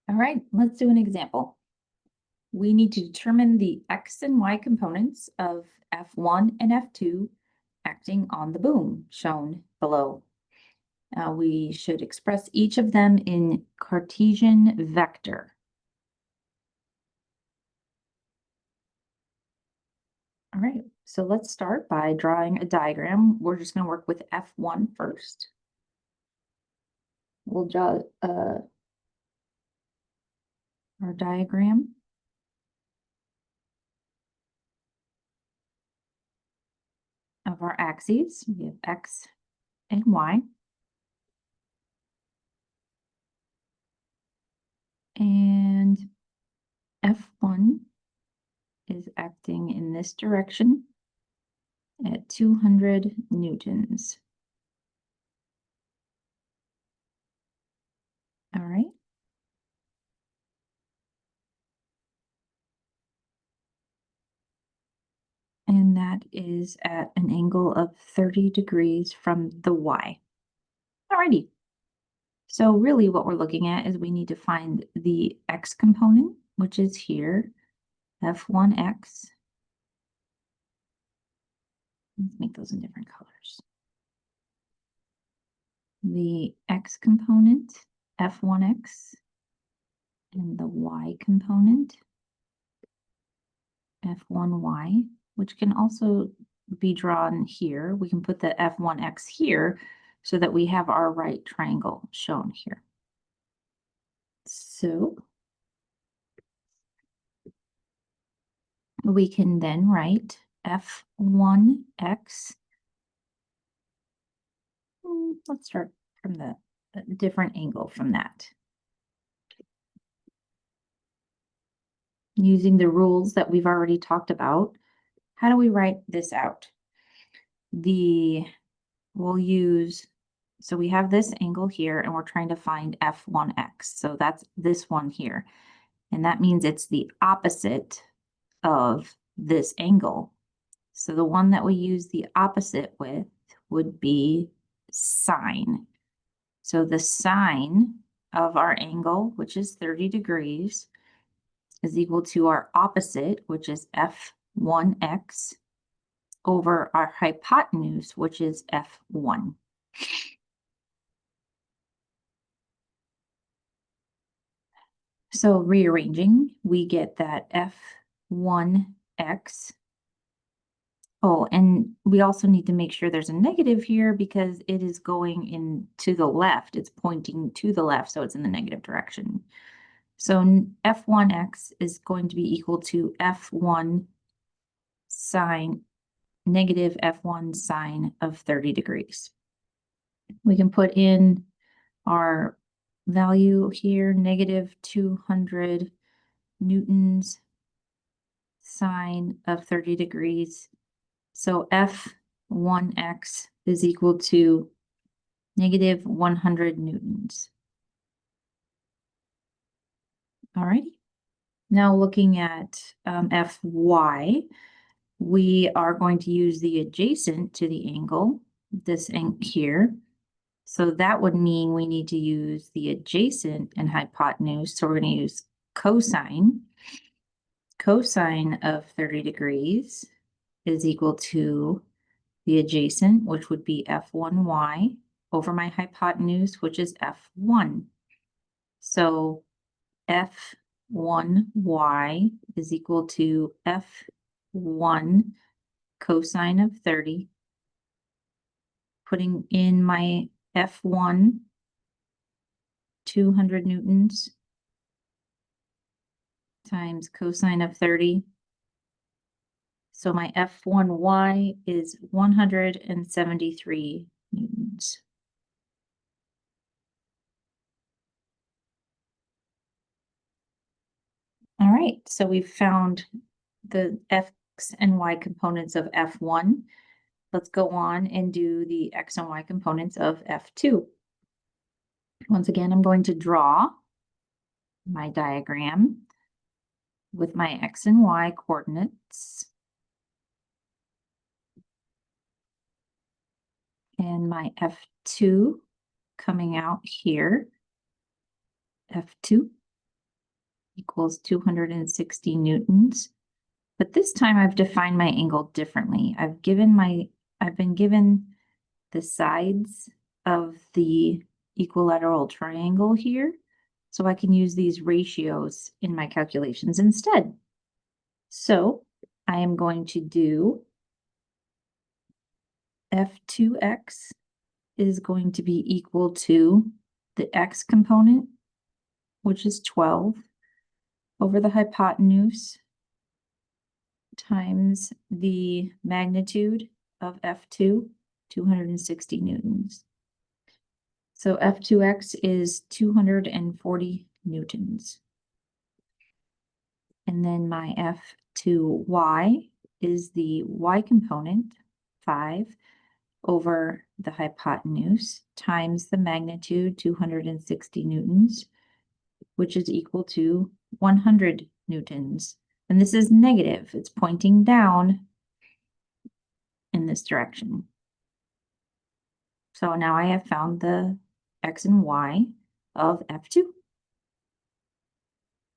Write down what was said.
All right, let's do an example. We need to determine the x and y components of F1 and F2 acting on the boom, shown below. We should express each of them in Cartesian vector. All right, so let's start by drawing a diagram. We're just going to work with F1 first. We'll draw our diagram. Of our axes, we have x and y. And F1 is acting in this direction at 200 newtons. All right. And that is at an angle of 30 degrees from the y. Alrighty. So really what we're looking at is we need to find the x component, which is here, F1x. Let's make those in different colors. The x component, F1x, and the y component, F1y, which can also be drawn here. We can put the F1x here so that we have our right triangle shown here. So we can then write F1x. Let's start from the different angle from that. Using the rules that we've already talked about, how do we write this out? We'll use, so we have this angle here and we're trying to find F1x. So that's this one here. And that means it's the opposite of this angle. So the one that we use the opposite with would be sine. So the sine of our angle, which is 30 degrees, is equal to our opposite, which is F1x, over our hypotenuse, which is F1. So rearranging, we get that F1x. Oh, and we also need to make sure there's a negative here because it is going in to the left. It's pointing to the left, so it's in the negative direction. So F1x is going to be equal to F1 sine, negative F1 sine of 30 degrees. We can put in our value here, negative 200 newtons sine of 30 degrees. So F1x is equal to negative 100 newtons. All righty. Now looking at Fy, we are going to use the adjacent to the angle, this angle here. So that would mean we need to use the adjacent and hypotenuse. So we're going to use cosine. Cosine of 30 degrees is equal to the adjacent, which would be F1y, over my hypotenuse, which is F1. So F1y is equal to F1 cosine of 30. Putting in my F1, 200 newtons times cosine of 30. So my F1y is 173 newtons. All right, so we've found the x and y components of F1. Let's go on and do the x and y components of F2. Once again, I'm going to draw my diagram with my x and y coordinates. And my F2 coming out here, F2. equals 260 newtons. But this time I've defined my angle differently. I've been given the sides of the equilateral triangle here, so I can use these ratios in my calculations instead. So I am going to do F2x is going to be equal to the x component, which is 12, over the hypotenuse times the magnitude of F2, 260 newtons. So F2x is 240 newtons. And then my F2y is the y component, 5, over the hypotenuse times the magnitude, 260 newtons, which is equal to 100 newtons. And this is negative. It's pointing down in this direction. So now I have found the x and y of F2.